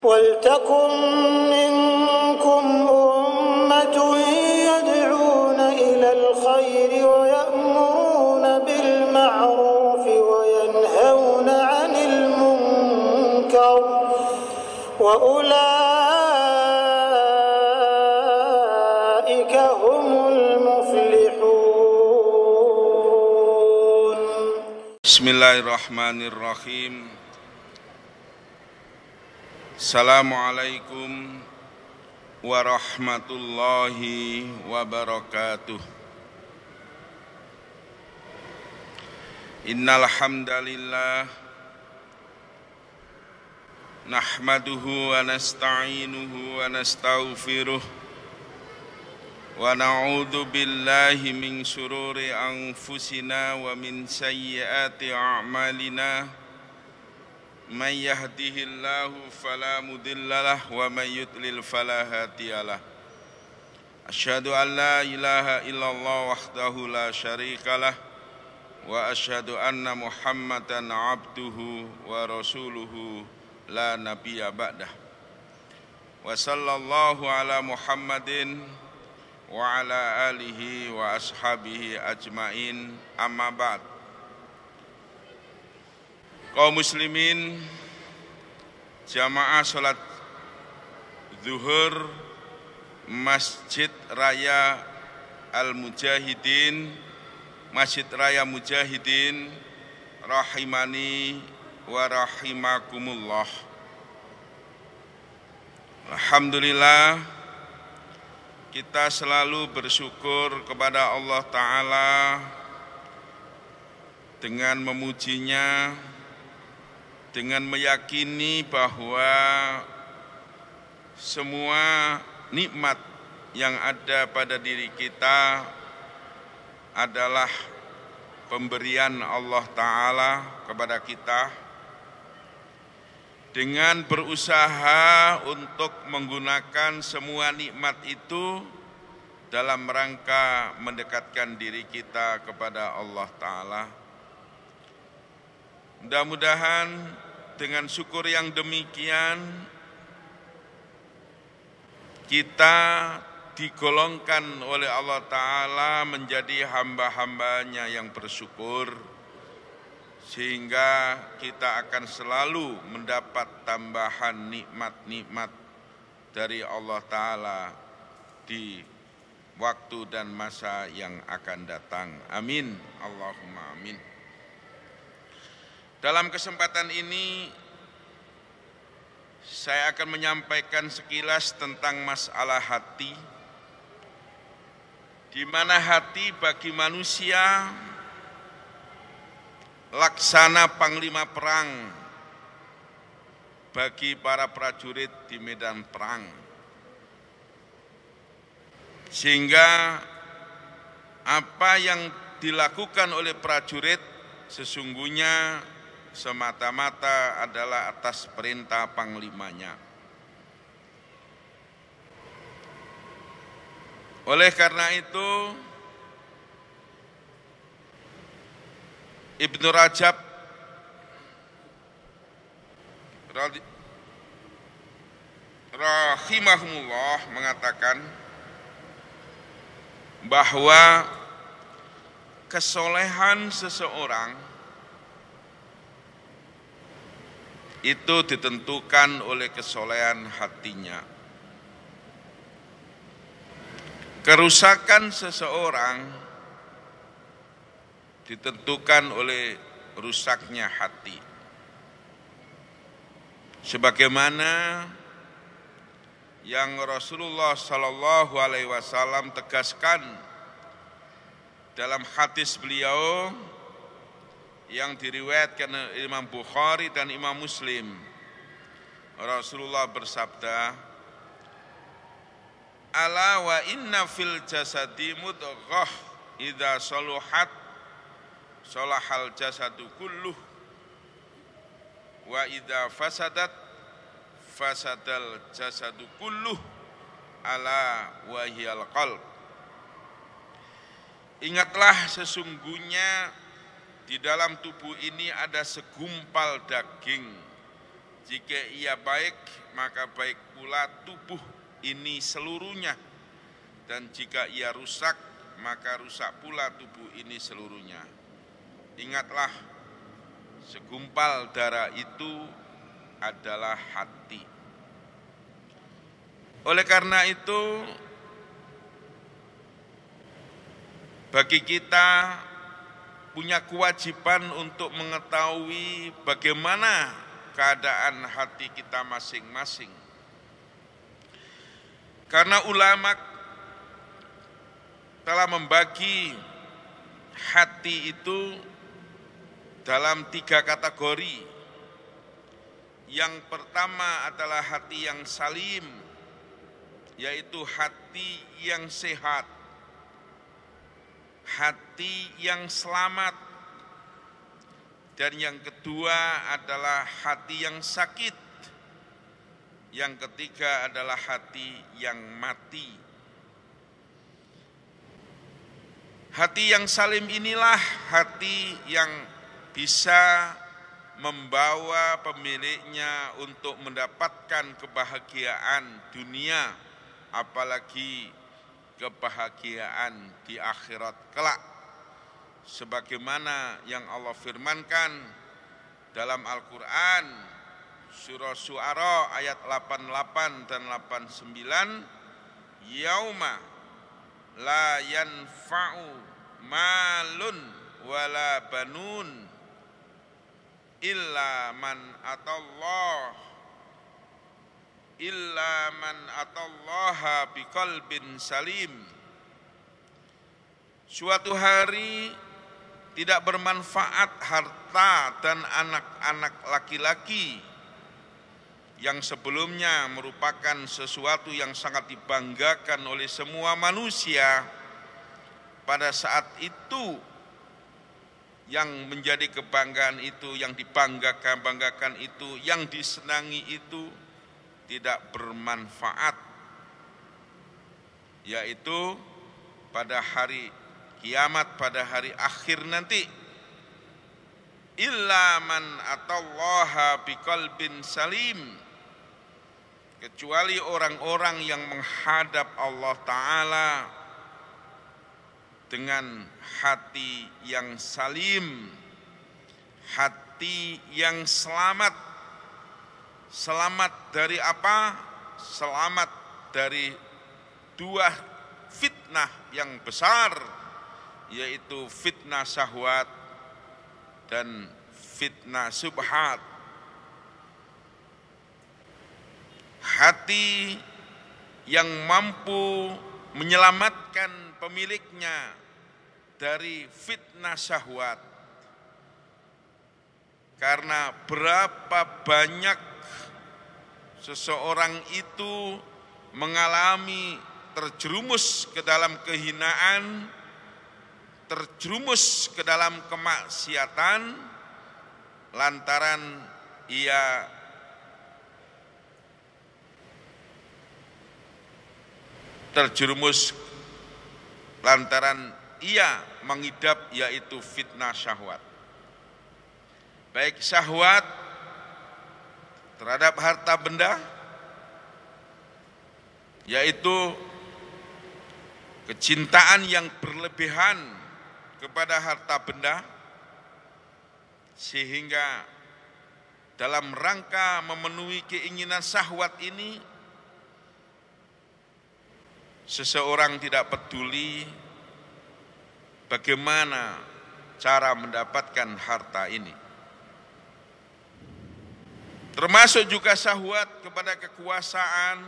وَلْتَكُنْ مِنْكُمْ أُمَّةٌ يَدْعُونَ إِلَى الْخَيْرِ وَيَأْمُرُونَ بِالْمَعْرُوفِ وَيَنْهَوْنَ عَنِ الْمُنْكَرِ وَأُولَئِكَ هُمُ الْمُفْلِحُونَ. Bismillahirrahmanirrahim. Assalamualaikum warahmatullahi wabarakatuh. Innal hamdalillah nahmaduhu wa nasta'inuhu wa nastaghfiruh wa na'udzu billahi min syururi anfusina wa min sayyiati a'malina. Man yahdihillahu fala mudhillalah wa man yudlil fala hadiyalah. Asyhadu an la ilaha illallah wahdahu la syarikalah wa asyhadu anna Muhammadan abduhu wa rasuluhu la nabiyya ba'dah. Wa sallallahu ala Muhammadin wa ala alihi wa ashabihi ajmain, amma ba'd. Kaum muslimin, jamaah sholat zuhur Masjid Raya Al-Mujahidin, Masjid Raya Mujahidin, rahimani wa rahimakumullah. Alhamdulillah, kita selalu bersyukur kepada Allah Ta'ala dengan memujinya, dengan meyakini bahwa semua nikmat yang ada pada diri kita adalah pemberian Allah Ta'ala kepada kita, dengan berusaha untuk menggunakan semua nikmat itu dalam rangka mendekatkan diri kita kepada Allah Ta'ala. Mudah-mudahan dengan syukur yang demikian kita digolongkan oleh Allah Ta'ala menjadi hamba-hambanya yang bersyukur, sehingga kita akan selalu mendapat tambahan nikmat-nikmat dari Allah Ta'ala di waktu dan masa yang akan datang. Amin. Allahumma amin. Dalam kesempatan ini saya akan menyampaikan sekilas tentang masalah hati, di mana hati bagi manusia laksana panglima perang bagi para prajurit di medan perang, sehingga apa yang dilakukan oleh prajurit sesungguhnya semata-mata adalah atas perintah panglimanya. Oleh karena itu, Ibnu Rajab rahimahullah mengatakan bahwa kesolehan seseorang itu ditentukan oleh kesolehan hatinya. Kerusakan seseorang ditentukan oleh rusaknya hati. Sebagaimana yang Rasulullah Shallallahu Alaihi Wasallam tegaskan dalam hadis beliau yang diriwayatkan Imam Bukhari dan Imam Muslim. Rasulullah bersabda, "Ala wa inna fil jasadi mudghah idza saluhat salahal jasadu kulluh wa idza fasadat fasadal jasadu kulluh ala wa hiyal qalb." Ingatlah, sesungguhnya di dalam tubuh ini ada segumpal daging Jika ia baik, maka baik pula tubuh ini seluruhnya. Dan jika ia rusak, maka rusak pula tubuh ini seluruhnya. Ingatlah, segumpal darah itu adalah hati. Oleh karena itu, bagi kita punya kewajiban untuk mengetahui bagaimana keadaan hati kita masing-masing. Karena ulama telah membagi hati itu dalam 3 kategori. Yang pertama adalah hati yang salim, yaitu hati yang sehat, hati yang selamat. Dan yang kedua adalah hati yang sakit. Yang ketiga adalah hati yang mati. Hati yang salim inilah hati yang bisa membawa pemiliknya untuk mendapatkan kebahagiaan dunia, apalagi kebahagiaan di akhirat kelak. Sebagaimana yang Allah firmankan dalam Al-Quran, surah Syu'ara ayat 88 dan 89, yauma la yanfa'u malun wala banun illa man atallaha biqalbin salim. Suatu hari tidak bermanfaat harta dan anak-anak laki-laki yang sebelumnya merupakan sesuatu yang sangat dibanggakan oleh semua manusia. Pada saat itu yang menjadi kebanggaan itu, yang dibanggakan itu, yang disenangi itu tidak bermanfaat, yaitu pada hari kiamat, pada hari akhir nanti. Illa man atallaha biqalbin salim, kecuali orang-orang yang menghadap Allah Ta'ala dengan hati yang salim, hati yang selamat. Selamat dari apa? Selamat dari 2 fitnah yang besar, yaitu fitnah syahwat dan fitnah syubhat. Hati yang mampu menyelamatkan pemiliknya dari fitnah syahwat. Karena berapa banyak seseorang itu mengalami terjerumus ke dalam kehinaan, terjerumus ke dalam kemaksiatan, lantaran ia mengidap, yaitu fitnah syahwat. Baik syahwat terhadap harta benda, yaitu kecintaan yang berlebihan kepada harta benda, sehingga dalam rangka memenuhi keinginan syahwat ini, seseorang tidak peduli bagaimana cara mendapatkan harta ini. Termasuk juga syahwat kepada kekuasaan,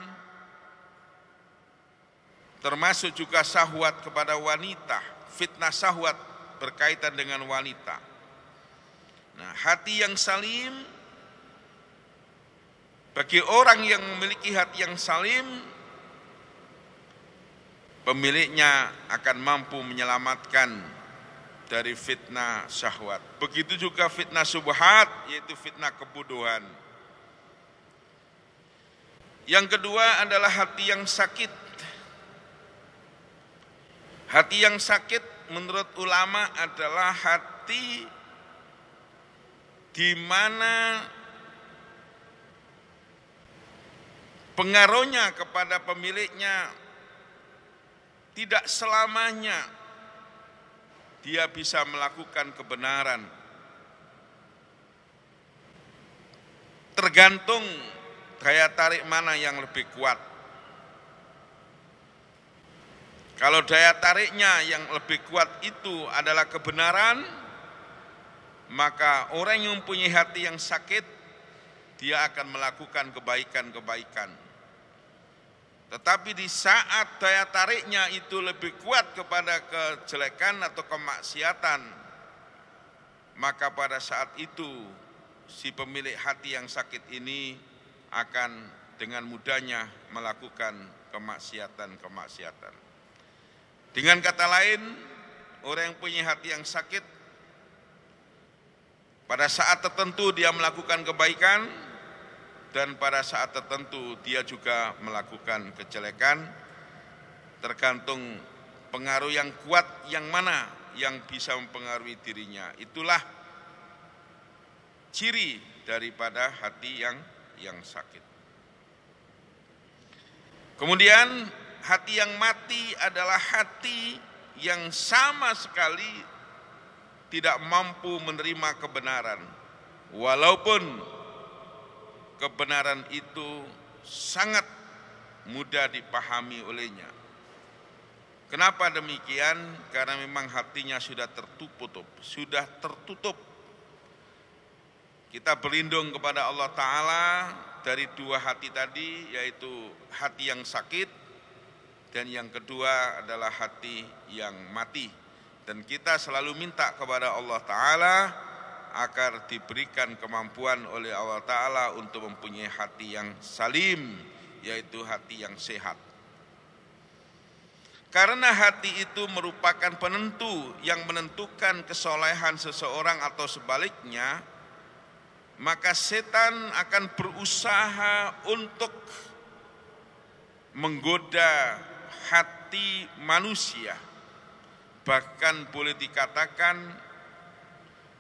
termasuk juga syahwat kepada wanita, fitnah syahwat berkaitan dengan wanita. Nah, hati yang salim, bagi orang yang memiliki hati yang salim, pemiliknya akan mampu menyelamatkan dari fitnah syahwat. Begitu juga fitnah syubhat, yaitu fitnah kebodohan. Yang kedua adalah hati yang sakit. Hati yang sakit menurut ulama adalah hati di mana pengaruhnya kepada pemiliknya tidak selamanya dia bisa melakukan kebenaran. Tergantung daya tarik mana yang lebih kuat. Kalau daya tariknya yang lebih kuat itu adalah kebenaran, maka orang yang mempunyai hati yang sakit, dia akan melakukan kebaikan-kebaikan. Tetapi di saat daya tariknya itu lebih kuat kepada kejelekan atau kemaksiatan, maka pada saat itu si pemilik hati yang sakit ini akan dengan mudahnya melakukan kemaksiatan-kemaksiatan. Dengan kata lain, orang yang punya hati yang sakit, pada saat tertentu dia melakukan kebaikan, dan pada saat tertentu dia juga melakukan kejelekan, tergantung pengaruh yang kuat yang mana yang bisa mempengaruhi dirinya. Itulah ciri daripada hati yang sakit. Kemudian hati yang mati adalah hati yang sama sekali tidak mampu menerima kebenaran, walaupun kebenaran itu sangat mudah dipahami olehnya. Kenapa demikian? Karena memang hatinya sudah tertutup. Kita berlindung kepada Allah Ta'ala dari dua hati tadi, yaitu hati yang sakit dan yang kedua adalah hati yang mati. Dan kita selalu minta kepada Allah Ta'ala agar diberikan kemampuan oleh Allah Ta'ala untuk mempunyai hati yang salim, yaitu hati yang sehat. Karena hati itu merupakan penentu yang menentukan kesolehan seseorang atau sebaliknya, maka setan akan berusaha untuk menggoda hati manusia. Bahkan boleh dikatakan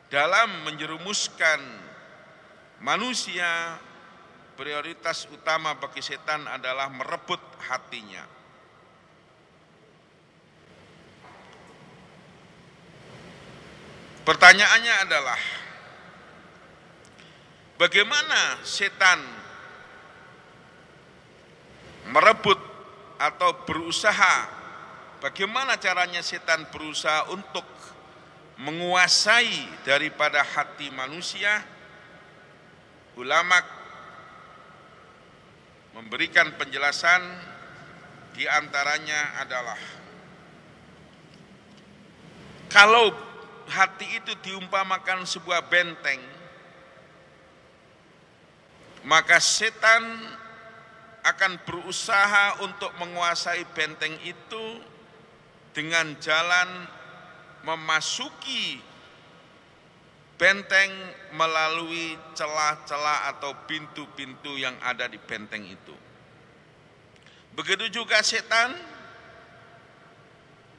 dalam menjerumuskan manusia, prioritas utama bagi setan adalah merebut hatinya. Pertanyaannya adalah, bagaimana setan merebut atau berusaha, bagaimana caranya setan berusaha untuk menguasai daripada hati manusia? Ulama memberikan penjelasan, di antaranya adalah kalau hati itu diumpamakan sebuah benteng, maka setan akan berusaha untuk menguasai benteng itu dengan jalan memasuki benteng melalui celah-celah atau pintu-pintu yang ada di benteng itu. Begitu juga setan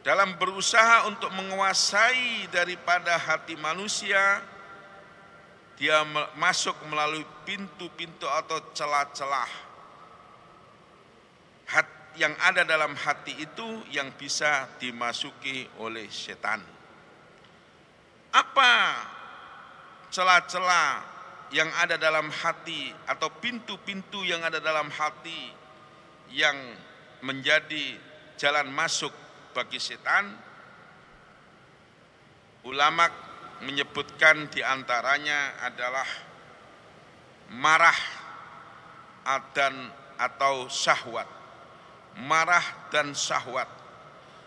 dalam berusaha untuk menguasai daripada hati manusia, dia masuk melalui pintu-pintu atau celah-celah yang ada dalam hati itu yang bisa dimasuki oleh setan. Apa celah-celah yang ada dalam hati atau pintu-pintu yang ada dalam hati yang menjadi jalan masuk bagi setan? Ulama menyebutkan di antaranya adalah marah atau syahwat. Marah dan syahwat.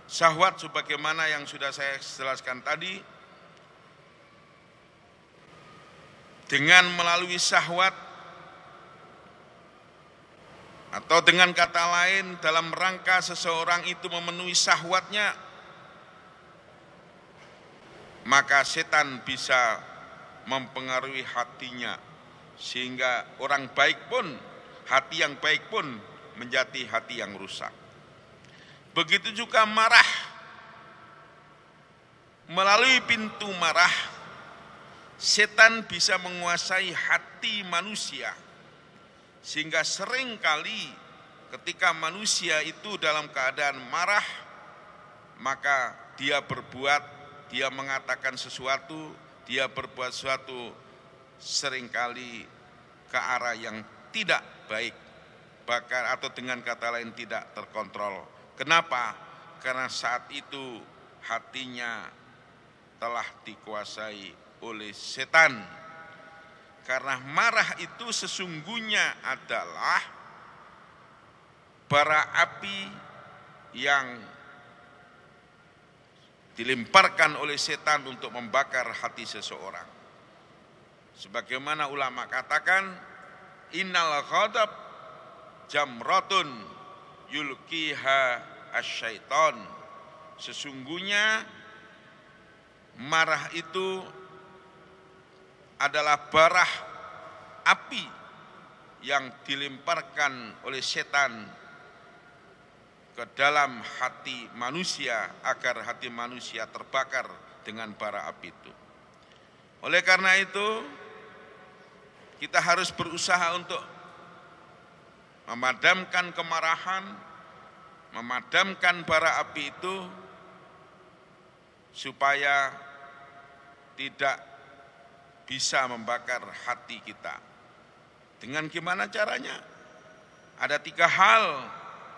Syahwat sebagaimana yang sudah saya jelaskan tadi, dengan melalui syahwat atau dengan kata lain dalam rangka seseorang itu memenuhi syahwatnya, maka setan bisa mempengaruhi hatinya sehingga orang baik pun, hati yang baik pun menjadi hati yang rusak. Begitu juga marah. Melalui pintu marah, setan bisa menguasai hati manusia Sehingga seringkali ketika manusia itu dalam keadaan marah, maka dia berbuat, dia mengatakan sesuatu, dia berbuat sesuatu seringkali ke arah yang tidak baik, bahkan atau dengan kata lain tidak terkontrol. Kenapa? Karena saat itu hatinya telah dikuasai oleh setan. Karena marah itu sesungguhnya adalah bara api yang dilemparkan oleh setan untuk membakar hati seseorang. Sebagaimana ulama katakan, innal ghadab jamratun yulqiha asyaiton. Sesungguhnya marah itu adalah bara api yang dilemparkan oleh setan ke dalam hati manusia agar hati manusia terbakar dengan bara api itu. Oleh karena itu, kita harus berusaha untuk memadamkan kemarahan, memadamkan bara api itu supaya tidak bisa membakar hati kita. Dengan gimana caranya? Ada 3 hal.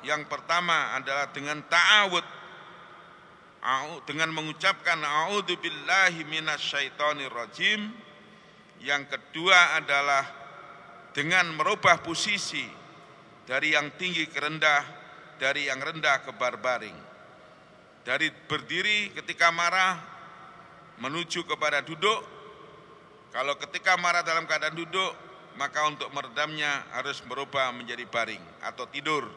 Yang pertama adalah dengan ta'awud, dengan mengucapkan a'udzubillahi minasyaitonirrajim. Yang kedua adalah dengan merubah posisi dari yang tinggi ke rendah, dari yang rendah ke baring. Dari berdiri ketika marah menuju kepada duduk. Kalau ketika marah dalam keadaan duduk, maka untuk meredamnya harus merubah menjadi baring atau tidur.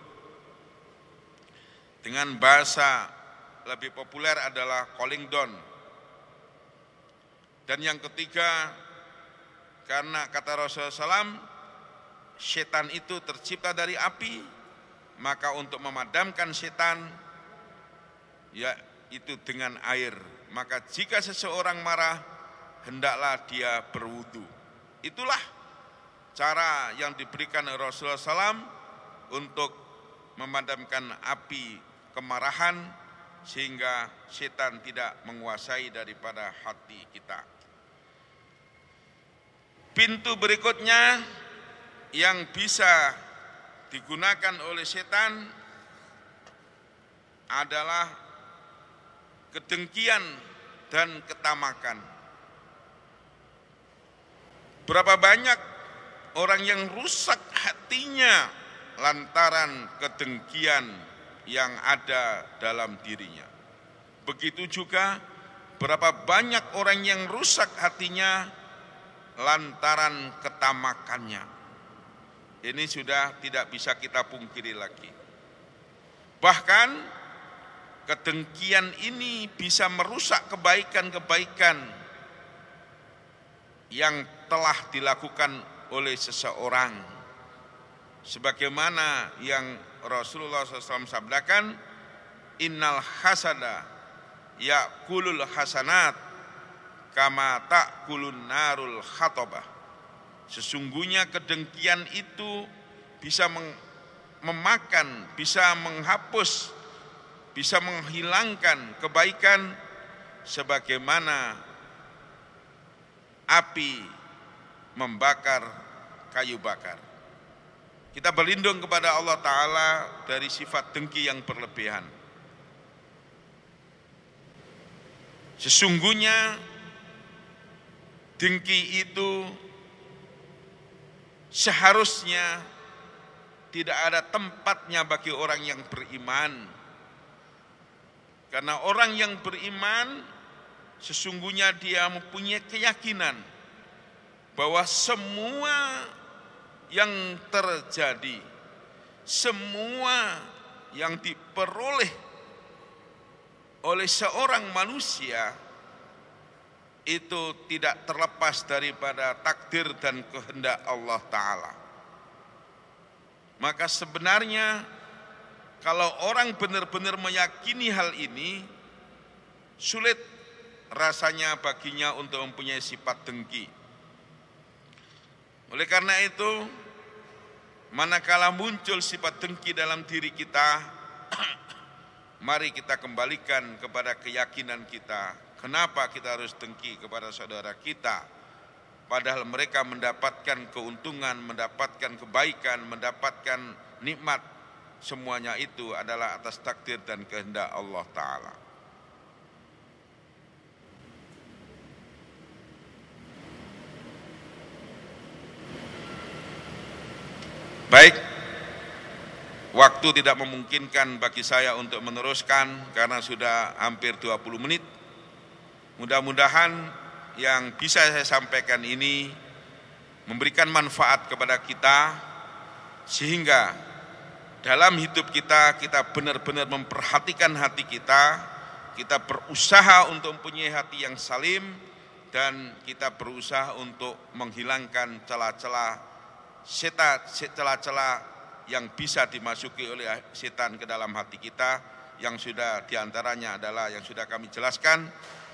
Dengan bahasa lebih populer adalah calling down. Dan yang ketiga, karena kata Rasulullah SAW, setan itu tercipta dari api, maka untuk memadamkan setan, yaitu dengan air. Maka jika seseorang marah, hendaklah dia berwudu. Itulah cara yang diberikan Rasulullah SAW untuk memadamkan api kemarahan sehingga setan tidak menguasai daripada hati kita. Pintu berikutnya yang bisa digunakan oleh setan adalah kedengkian dan ketamakan. Berapa banyak orang yang rusak hatinya lantaran kedengkian yang ada dalam dirinya. Begitu juga berapa banyak orang yang rusak hatinya lantaran ketamakannya. Ini sudah tidak bisa kita pungkiri lagi. Bahkan kedengkian ini bisa merusak kebaikan-kebaikan yang telah dilakukan oleh seseorang. Sebagaimana yang Rasulullah SAW sabdakan, innal hasada ya'kulul hasanat kama ta'kulun narul khatabah. Sesungguhnya kedengkian itu bisa memakan, bisa menghapus, bisa menghilangkan kebaikan sebagaimana api membakar kayu bakar. Kita berlindung kepada Allah Ta'ala dari sifat dengki yang berlebihan. Sesungguhnya dengki itu seharusnya tidak ada tempatnya bagi orang yang beriman. Karena orang yang beriman sesungguhnya dia mempunyai keyakinan bahwa semua yang terjadi, semua yang diperoleh oleh seorang manusia itu tidak terlepas daripada takdir dan kehendak Allah Ta'ala. Maka sebenarnya kalau orang benar-benar meyakini hal ini, sulit rasanya baginya untuk mempunyai sifat dengki. Oleh karena itu, manakala muncul sifat dengki dalam diri kita, mari kita kembalikan kepada keyakinan kita. Kenapa kita harus dengki kepada saudara kita? Padahal mereka mendapatkan keuntungan, mendapatkan kebaikan, mendapatkan nikmat. Semuanya itu adalah atas takdir dan kehendak Allah Ta'ala. Baik, waktu tidak memungkinkan bagi saya untuk meneruskan karena sudah hampir 20 menit. Mudah-mudahan yang bisa saya sampaikan ini memberikan manfaat kepada kita, sehingga dalam hidup kita, kita benar-benar memperhatikan hati kita berusaha untuk mempunyai hati yang salim, dan kita berusaha untuk menghilangkan celah-celah yang bisa dimasuki oleh setan ke dalam hati kita, yang sudah diantaranya adalah yang sudah kami jelaskan,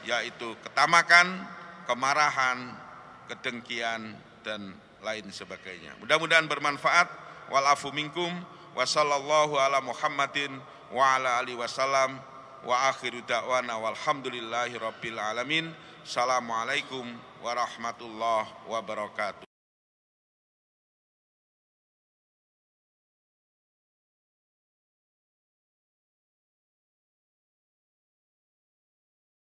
yaitu ketamakan, kemarahan, kedengkian, dan lain sebagainya. Mudah-mudahan bermanfaat. Wal afu minkum wa sallallahu ala Muhammadin wa ala alihi wasallam wa akhiru da'wana walhamdulillahi rabbil alamin. Assalamualaikum warahmatullahi wabarakatuh.